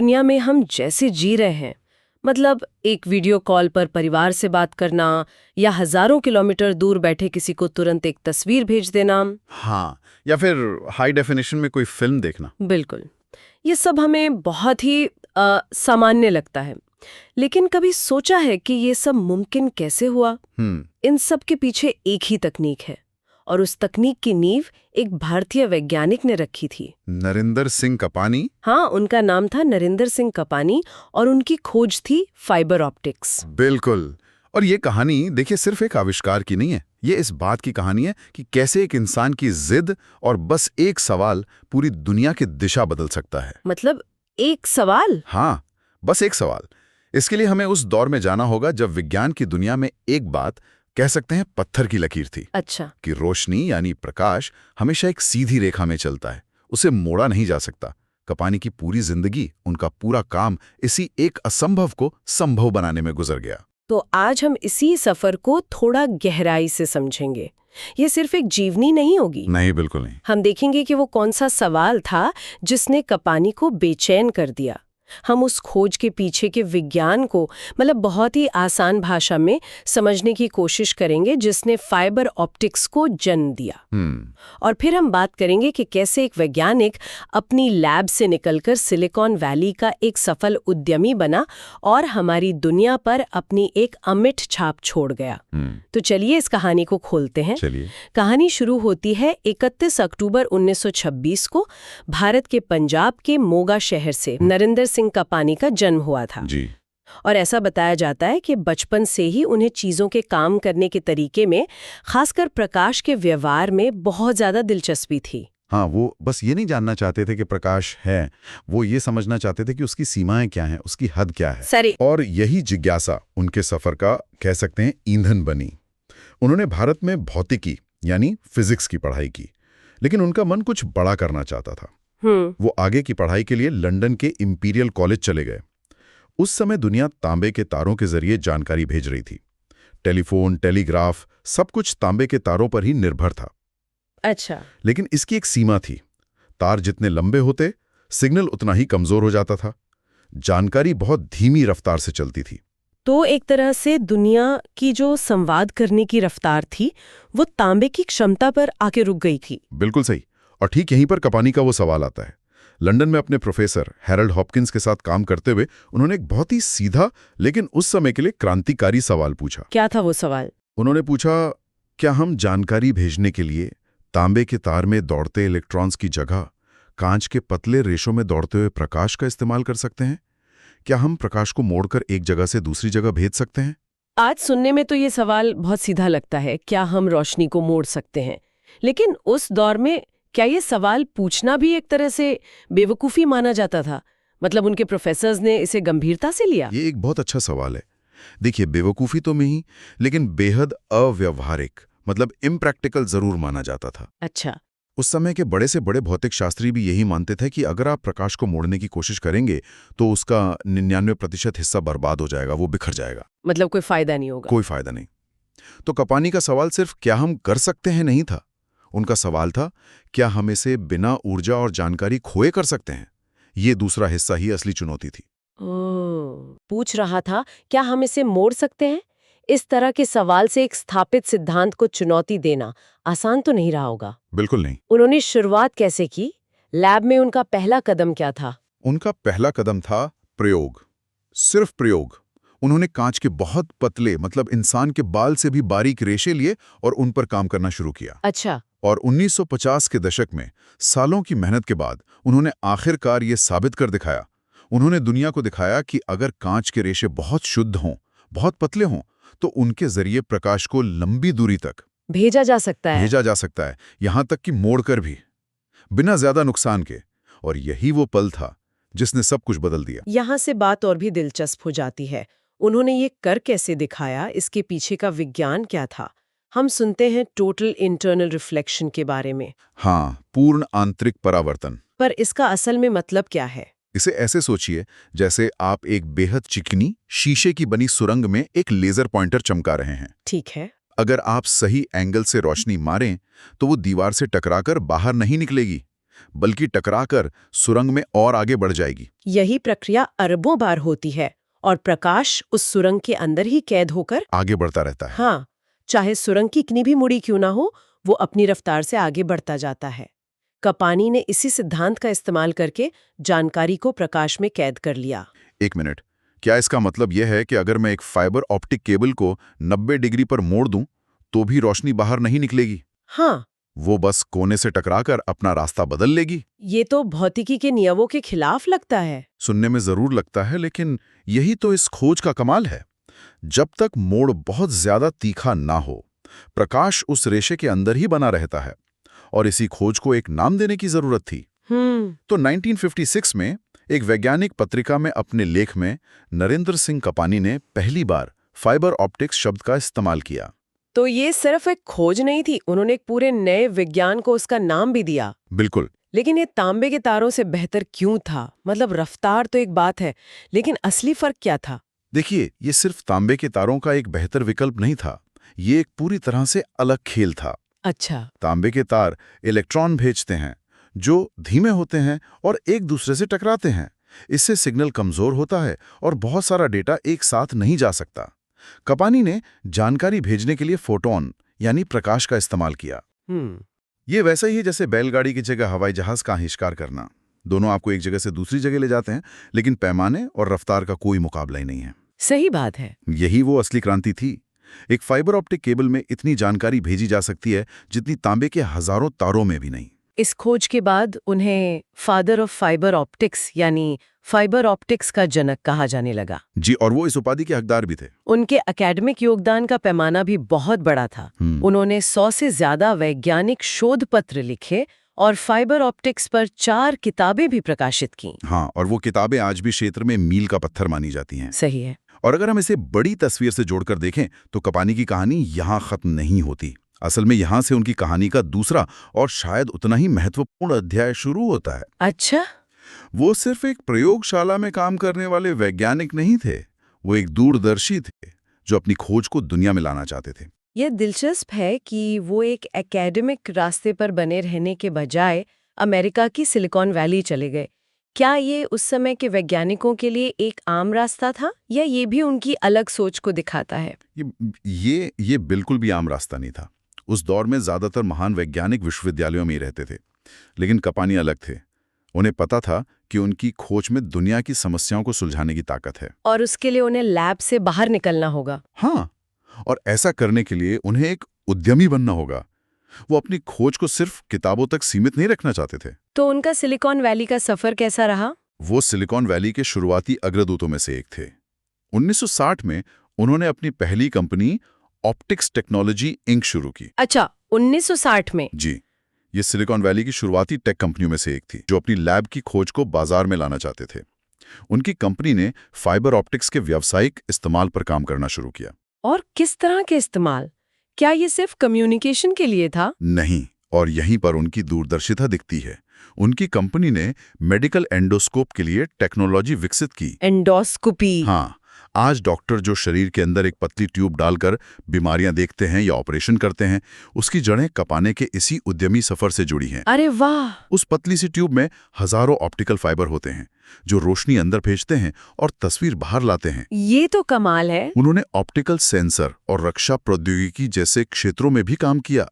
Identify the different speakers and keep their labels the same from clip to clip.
Speaker 1: दुनिया में हम जैसे जी रहे हैं, मतलब एक वीडियो कॉल पर परिवार से बात करना या हजारों किलोमीटर दूर बैठे किसी को तुरंत एक तस्वीर भेज देना।
Speaker 2: हाँ, या फिर हाई डेफिनेशन में कोई फिल्म देखना।
Speaker 1: बिल्कुल, ये सब हमें बहुत ही सामान्य लगता है, लेकिन कभी सोचा है कि ये सब मुमकिन कैसे हुआ? इन सब के पीछे एक ही तकनीक है, और उस तकनीक की नींव एक भारतीय वैज्ञानिक ने रखी थी।
Speaker 2: नरिंदर सिंह कपानी।
Speaker 1: हाँ, उनका नाम था नरिंदर सिंह कपानी, और उनकी खोज थी फाइबर ऑप्टिक्स।
Speaker 2: बिल्कुल। और ये कहानी देखिए सिर्फ एक आविष्कार की नहीं है, ये इस बात की कहानी है कि कैसे एक इंसान की जिद और बस एक सवाल पूरी दुनिया की दिशा बदल सकता है।
Speaker 1: मतलब एक सवाल?
Speaker 2: हाँ, बस एक सवाल। इसके लिए हमें उस दौर में जाना होगा जब विज्ञान की दुनिया में एक बात, कह सकते हैं पत्थर की लकीर थी।
Speaker 1: अच्छा।
Speaker 2: कि रोशनी यानी प्रकाश हमेशा एक सीधी रेखा में चलता है, उसे मोड़ा नहीं जा सकता। कपानी की पूरी जिंदगी, उनका पूरा काम इसी एक असंभव को संभव बनाने में गुजर गया।
Speaker 1: तो आज हम इसी सफर को थोड़ा गहराई से समझेंगे। ये सिर्फ एक जीवनी नहीं होगी।
Speaker 2: नहीं, बिल्कुल नहीं।
Speaker 1: हम देखेंगे कि वो कौन सा सवाल था जिसने कपानी को बेचैन कर दिया। हम उस खोज के पीछे के विज्ञान को मतलब बहुत ही आसान भाषा में समझने की कोशिश करेंगे, जिसने फाइबर ऑप्टिक्स को जन्म दिया। और फिर हम बात करेंगे कि कैसे एक वैज्ञानिक अपनी लैब से निकलकर सिलिकॉन वैली का एक सफल उद्यमी बना और हमारी दुनिया पर अपनी एक अमिट छाप छोड़ गया। तो चलिए इस कहानी को खोलते हैं। कहानी शुरू होती है 31 अक्टूबर 1926 को भारत के पंजाब के मोगा शहर से नरिंदर सिंह कपानी का जन्म हुआ था
Speaker 2: जी।
Speaker 1: और ऐसा बताया जाता है कि बचपन से ही उन्हें चीजों के काम करने के तरीके में, खासकर प्रकाश के व्यवहार में बहुत ज्यादा दिलचस्पी थी।
Speaker 2: हाँ, वो बस ये नहीं जानना चाहते थे कि प्रकाश है, वो ये समझना चाहते थे कि उसकी सीमाएं क्या हैं, उसकी हद क्या है।
Speaker 1: सही।
Speaker 2: और यही जिज्ञासा उनके सफर का, कह सकते हैं, ईंधन बनी। उन्होंने भारत में भौतिकी यानी फिजिक्स की पढ़ाई की, लेकिन उनका मन कुछ बड़ा करना चाहता था। वो आगे की पढ़ाई के लिए लंदन के इंपीरियल कॉलेज चले गए। उस समय दुनिया तांबे के तारों के जरिए जानकारी भेज रही थी। टेलीफोन, टेलीग्राफ, सब कुछ तांबे के तारों पर ही निर्भर था।
Speaker 1: अच्छा।
Speaker 2: लेकिन इसकी एक सीमा थी। तार जितने लंबे होते, सिग्नल उतना ही कमजोर हो जाता था। जानकारी बहुत धीमी रफ्तार से चलती थी।
Speaker 1: तो एक तरह से दुनिया की जो संवाद करने की रफ्तार थी, वो तांबे की क्षमता पर आके रुक गई थी।
Speaker 2: बिल्कुल सही। और ठीक यहीं पर कपानी का वो सवाल आता है। लंदन में अपने प्रोफेसर हैरोल्ड हॉपकिंस के साथ काम करते हुए उन्होंने एक बहुत ही सीधा लेकिन उस समय के लिए क्रांतिकारी सवाल पूछा।
Speaker 1: क्या था वो सवाल?
Speaker 2: उन्होंने पूछा, क्या हम जानकारी भेजने के लिए तांबे के तार में दौड़ते इलेक्ट्रॉन्स की जगह कांच के पतले रेशों में दौड़ते हुए प्रकाश का इस्तेमाल कर सकते हैं? क्या हम प्रकाश को मोड़कर एक जगह से दूसरी जगह भेज सकते हैं?
Speaker 1: आज सुनने में तो ये सवाल बहुत सीधा लगता है, क्या हम रोशनी को मोड़ सकते हैं? लेकिन उस दौर में क्या ये सवाल पूछना भी एक तरह से बेवकूफ़ी माना जाता था? मतलब उनके प्रोफेसर्स ने इसे गंभीरता से लिया?
Speaker 2: ये एक बहुत अच्छा सवाल है। देखिए, बेवकूफ़ी तो नहीं, लेकिन बेहद अव्यवहारिक, मतलब इम्प्रैक्टिकल जरूर माना जाता था।
Speaker 1: अच्छा।
Speaker 2: उस समय के बड़े से बड़े भौतिक शास्त्री भी यही मानते थे कि अगर आप प्रकाश को मोड़ने की कोशिश करेंगे तो उसका 99% हिस्सा बर्बाद हो जाएगा, वो बिखर जाएगा।
Speaker 1: मतलब कोई फायदा नहीं होगा।
Speaker 2: कोई फायदा नहीं। तो कपानी का सवाल सिर्फ क्या हम कर सकते हैं नहीं था। उनका सवाल था, क्या हम इसे बिना ऊर्जा और जानकारी खोए कर सकते हैं? ये दूसरा हिस्सा ही असली चुनौती थी।
Speaker 1: पूछ रहा था, क्या हम इसे मोड़ सकते हैं? इस तरह के सवाल से एक स्थापित सिद्धांत को चुनौती देना आसान तो नहीं रहा होगा।
Speaker 2: बिल्कुल नहीं।
Speaker 1: उन्होंने शुरुआत कैसे की? लैब में उनका पहला कदम क्या था?
Speaker 2: उनका पहला कदम था प्रयोग। सिर्फ प्रयोग। उन्होंने कांच के बहुत पतले, मतलब इंसान के बाल से भी बारीक रेशे लिए और उन पर काम करना शुरू किया।
Speaker 1: अच्छा।
Speaker 2: और 1950 के दशक में सालों की मेहनत के बाद उन्होंने आखिरकार ये साबित कर दिखाया। उन्होंने दुनिया को दिखाया कि अगर कांच के रेशे बहुत शुद्ध हों, बहुत पतले हों, तो उनके जरिए प्रकाश को लंबी दूरी तक
Speaker 1: भेजा जा सकता है।
Speaker 2: यहां तक कि मोड़कर भी, बिना ज्यादा नुकसान के। और यही वो पल था जिसने सब कुछ बदल दिया।
Speaker 1: यहाँ से बात और भी दिलचस्प हो जाती है। उन्होंने ये कर कैसे दिखाया? इसके पीछे का विज्ञान क्या था? हम सुनते हैं टोटल इंटरनल रिफ्लेक्शन के बारे में।
Speaker 2: हाँ, पूर्ण आंतरिक परावर्तन।
Speaker 1: पर इसका असल में मतलब क्या है?
Speaker 2: इसे ऐसे सोचिए जैसे आप एक बेहद चिकनी शीशे की बनी सुरंग में एक लेजर पॉइंटर चमका रहे हैं।
Speaker 1: ठीक है।
Speaker 2: अगर आप सही एंगल से रोशनी मारें तो वो दीवार से टकराकर बाहर नहीं निकलेगी, बल्कि टकराकर सुरंग में और आगे बढ़ जाएगी।
Speaker 1: यही प्रक्रिया अरबों बार होती है और प्रकाश उस सुरंग के अंदर ही कैद होकर
Speaker 2: आगे बढ़ता रहता है।
Speaker 1: हाँ, चाहे सुरंग की कितनी भी मुड़ी क्यों ना हो, वो अपनी रफ्तार से आगे बढ़ता जाता है। कपानी ने इसी सिद्धांत का इस्तेमाल करके जानकारी को प्रकाश में कैद कर लिया।
Speaker 2: एक मिनट, क्या इसका मतलब यह है कि अगर मैं एक फाइबर ऑप्टिक केबल को 90 डिग्री पर मोड़ दूं, तो भी रोशनी बाहर नहीं निकलेगी?
Speaker 1: हाँ,
Speaker 2: वो बस कोने से टकराकर अपना रास्ता बदल लेगी?
Speaker 1: ये तो भौतिकी के नियमों के खिलाफ लगता है।
Speaker 2: सुनने में जरूर लगता है, लेकिन यही तो इस खोज का कमाल है। जब तक मोड़ बहुत ज्यादा तीखा ना हो, प्रकाश उस रेशे के अंदर ही बना रहता है, और इसी खोज को एक नाम देने की जरूरत थी। तो 1956 में एक वैज्ञानिक पत्रिका में अपने लेख में नरेंद्र सिंह कपानी ने पहली बार फाइबर ऑप्टिक्स शब्द का इस्तेमाल किया।
Speaker 1: तो ये सिर्फ एक खोज नहीं थी, उन्होंने एक पूरे नए विज्ञान को उसका नाम भी दिया।
Speaker 2: बिल्कुल।
Speaker 1: लेकिन ये तांबे के तारों से बेहतर क्यों था? मतलब रफ्तार तो एक बात है, लेकिन असली फर्क क्या था?
Speaker 2: देखिए, ये सिर्फ तांबे के तारों का एक बेहतर विकल्प नहीं था, ये एक पूरी तरह से अलग खेल था।
Speaker 1: अच्छा।
Speaker 2: तांबे के तार इलेक्ट्रॉन भेजते हैं जो धीमे होते हैं और एक दूसरे से टकराते हैं। इससे सिग्नल कमजोर होता है और बहुत सारा डेटा एक साथ नहीं जा सकता। कपानी ने जानकारी भेजने के लिए फोटोन यानी प्रकाश का इस्तेमाल किया। ये वैसा ही है जैसे बैलगाड़ी की जगह हवाई जहाज का आविष्कार करना। दोनों आपको एक जगह से दूसरी जगह ले जाते हैं, लेकिन पैमाने और रफ्तार का कोई मुकाबला ही नहीं है।
Speaker 1: सही बात है।
Speaker 2: यही वो असली क्रांति थी। एक फाइबर ऑप्टिक केबल में इतनी जानकारी भेजी जा सकती है जितनी तांबे के हजारों तारों में भी नहीं।
Speaker 1: इस खोज के बाद उन्हें फादर ऑफ फाइबर ऑप्टिक्स यानी फाइबर ऑप्टिक्स का जनक कहा जाने लगा।
Speaker 2: जी, और वो इस उपाधि के हकदार भी थे।
Speaker 1: उनके एकेडमिक योगदान का पैमाना भी बहुत बड़ा था। उन्होंने 100 से ज्यादा वैज्ञानिक शोध पत्र लिखे और फाइबर ऑप्टिक्स पर 4 किताबें भी प्रकाशित की।
Speaker 2: हाँ, और वो किताबें आज भी क्षेत्र में मील का पत्थर मानी जाती हैं।
Speaker 1: सही है।
Speaker 2: और अगर हम इसे बड़ी तस्वीर से जोड़कर देखें तो कपानी की कहानी यहाँ खत्म नहीं होती। असल में यहाँ से उनकी कहानी का दूसरा और शायद उतना ही महत्वपूर्ण अध्याय शुरू होता है।
Speaker 1: अच्छा।
Speaker 2: वो सिर्फ एक प्रयोगशाला में काम करने वाले वैज्ञानिक नहीं थे, वो एक दूरदर्शी थे जो अपनी खोज को दुनिया में लाना चाहते थे।
Speaker 1: यह दिलचस्प है कि वो एक एकेडमिक रास्ते पर बने रहने के बजाय अमेरिका की सिलिकॉन वैली चले गए। क्या ये उस समय के वैज्ञानिकों के लिए एक आम रास्ता था या ये भी उनकी अलग सोच को दिखाता है?
Speaker 2: ये बिल्कुल भी आम रास्ता नहीं था। उस दौर में ज्यादातर महान वैज्ञानिक विश्वविद्यालयों में ही रहते थे, लेकिन कपानी अलग थे। उन्हें पता था कि उनकी खोज में दुनिया की समस्याओं को सुलझाने की ताकत है,
Speaker 1: और उसके लिए उन्हें लैब से बाहर निकलना होगा।
Speaker 2: हाँ, और ऐसा करने के लिए उन्हें एक उद्यमी बनना होगा। वो अपनी खोज को सिर्फ किताबों तक सीमित नहीं रखना चाहते थे।
Speaker 1: तो उनका सिलिकॉन वैली का सफर कैसा रहा?
Speaker 2: वो सिलिकॉन वैली के शुरुआती अग्रदूतों में से एक थे। 1960 में उन्होंने अपनी पहली कंपनी ऑप्टिक्स टेक्नोलॉजी इंक शुरू की।
Speaker 1: अच्छा, 1960 में?
Speaker 2: जी, ये सिलिकॉन वैली की शुरुआती टेक कंपनियों में से एक थी जो अपनी लैब की खोज को बाजार में लाना चाहते थे। उनकी कंपनी ने फाइबर ऑप्टिक्स के व्यावसायिक इस्तेमाल पर काम करना शुरू किया।
Speaker 1: और किस तरह के इस्तेमाल? क्या ये सिर्फ कम्युनिकेशन के लिए था?
Speaker 2: नहीं, और यहीं पर उनकी दूरदर्शिता दिखती है। उनकी कंपनी ने मेडिकल एंडोस्कोप के लिए टेक्नोलॉजी विकसित की।
Speaker 1: एंडोस्कोपी?
Speaker 2: हाँ, आज डॉक्टर जो शरीर के अंदर एक पतली ट्यूब डालकर बीमारियां देखते हैं या ऑपरेशन करते हैं, उसकी जड़ें कपाने के इसी उद्यमी सफर से जुड़ी हैं।
Speaker 1: अरे वाह!
Speaker 2: उस पतली सी ट्यूब में हजारों ऑप्टिकल फाइबर होते हैं जो रोशनी अंदर भेजते हैं और तस्वीर बाहर लाते हैं।
Speaker 1: ये तो कमाल है।
Speaker 2: उन्होंने ऑप्टिकल सेंसर और रक्षा प्रौद्योगिकी जैसे क्षेत्रों में भी काम किया।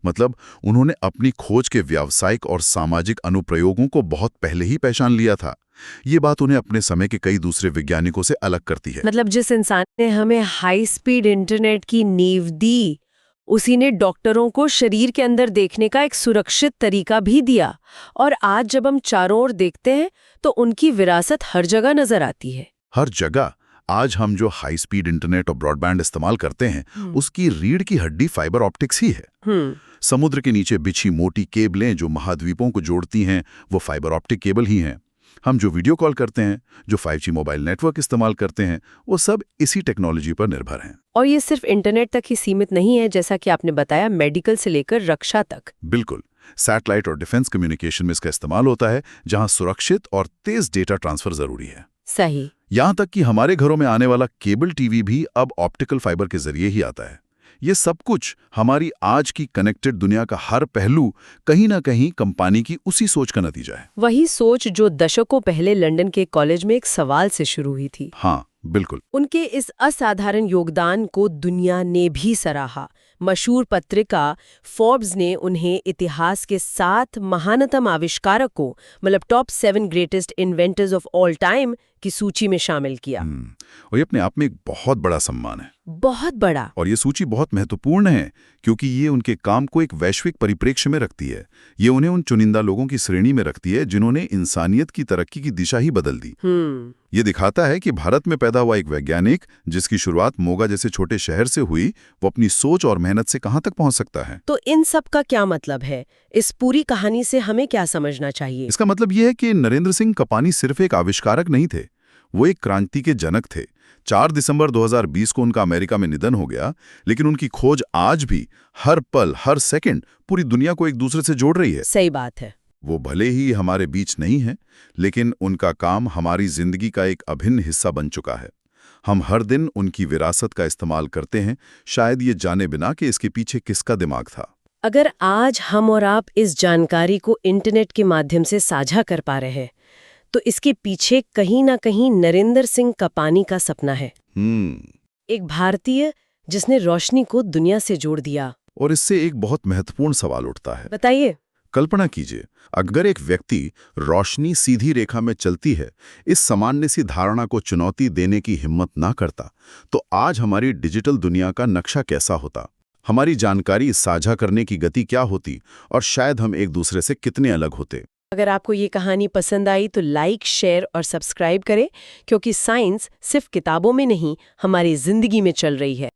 Speaker 2: मतलब उन्होंने अपनी खोज के व्यावसायिक और सामाजिक अनुप्रयोगों को बहुत पहले ही पहचान लिया था। ये बात उन्हें अपने समय के कई दूसरे वैज्ञानिकों से अलग करती है।
Speaker 1: मतलब जिस इंसान ने हमें हाई स्पीड इंटरनेट की नींव दी, उसी ने डॉक्टरों को शरीर के अंदर देखने का एक सुरक्षित तरीका भी दिया। और आज जब हम चारों ओर देखते हैं तो उनकी विरासत हर जगह नजर आती है।
Speaker 2: हर जगह। आज हम जो हाई स्पीड इंटरनेट और ब्रॉडबैंड इस्तेमाल करते हैं, उसकी रीढ़ की हड्डी फाइबर ऑप्टिक्स ही है। समुद्र के नीचे बिछी मोटी केबलें जो महाद्वीपों को जोड़ती हैं, वो फाइबर ऑप्टिक केबल ही हैं। हम जो वीडियो कॉल करते हैं, जो 5G मोबाइल नेटवर्क इस्तेमाल करते हैं, वो सब इसी टेक्नोलॉजी पर निर्भर हैं।
Speaker 1: और ये सिर्फ इंटरनेट तक ही सीमित नहीं है, जैसा कि आपने बताया, मेडिकल से लेकर रक्षा तक।
Speaker 2: बिल्कुल। सैटेलाइट और डिफेंस कम्युनिकेशन में इसका इस्तेमाल होता है, जहां सुरक्षित और तेज डेटा ट्रांसफर जरूरी है।
Speaker 1: सही।
Speaker 2: यहां तक कि हमारे घरों में आने वाला केबल टीवी भी अब ऑप्टिकल फाइबर के जरिए ही आता है। ये सब कुछ हमारी आज की कनेक्टेड दुनिया का हर पहलू कहीं ना कहीं कंपानी की उसी सोच का नतीजा है।
Speaker 1: वही सोच जो दशकों पहले लंदन के कॉलेज में एक सवाल से शुरू हुई थी।
Speaker 2: हाँ, बिल्कुल।
Speaker 1: उनके इस असाधारण योगदान को दुनिया ने भी सराहा। मशहूर पत्रिका फोर्ब्स ने उन्हें इतिहास के 7 महानतम आविष्कारकों मतलब top 7 greatest inventors of all time की सूची में शामिल किया।
Speaker 2: और ये अपने आप में एक बहुत बड़ा सम्मान है।
Speaker 1: बहुत बड़ा।
Speaker 2: और ये सूची बहुत महत्वपूर्ण है क्योंकि ये उनके काम को एक वैश्विक परिप्रेक्ष्य में रखती है। ये उन्हें उन चुनिंदा लोगों की श्रेणी में रखती है जिन्होंने इंसानियत की तरक्की की दिशा ही बदल दी। ये दिखाता है कि भारत में पैदा हुआ एक वैज्ञानिक जिसकी शुरुआत मोगा जैसे छोटे शहर से हुई, वो अपनी सोच और मेहनत से कहां तक पहुंच सकता है।
Speaker 1: तो इन सब का क्या मतलब है? इस पूरी कहानी से हमें क्या समझना चाहिए?
Speaker 2: इसका मतलब ये है कि नरेंद्र सिंह कपानी सिर्फ एक आविष्कारक नहीं थे, वो एक क्रांति के जनक थे। 4 दिसंबर 2020 को उनका अमेरिका में निधन हो गया, लेकिन उनकी खोज आज भी हर पल हर सेकंड पूरी दुनिया को एक दूसरे से जोड़ रही है।
Speaker 1: सही बात है।
Speaker 2: वो भले ही हमारे बीच नहीं है, लेकिन उनका काम हमारी जिंदगी का एक अभिन्न हिस्सा बन चुका है। हम हर दिन उनकी विरासत का इस्तेमाल करते हैं, शायद ये जाने बिना कि इसके पीछे किसका दिमाग था।
Speaker 1: अगर आज हम और आप इस जानकारी को इंटरनेट के माध्यम से साझा कर पा रहे हैं, तो इसके पीछे कहीं ना कहीं नरेंद्र सिंह कपानी का सपना है। एक भारतीय जिसने रोशनी को दुनिया से जोड़ दिया।
Speaker 2: और इससे एक बहुत महत्वपूर्ण सवाल उठता है।
Speaker 1: बताइए।
Speaker 2: कल्पना कीजिए, अगर एक व्यक्ति रोशनी सीधी रेखा में चलती है, इस सामान्य सी धारणा को चुनौती देने की हिम्मत ना करता, तो आज हमारी डिजिटल दुनिया का नक्शा कैसा होता? हमारी जानकारी साझा करने की गति क्या होती? और शायद हम एक दूसरे से कितने अलग होते?
Speaker 1: अगर आपको ये कहानी पसंद आई तो लाइक, शेयर और सब्सक्राइब करें, क्योंकि साइंस सिर्फ किताबों में नहीं, हमारी जिंदगी में चल रही है।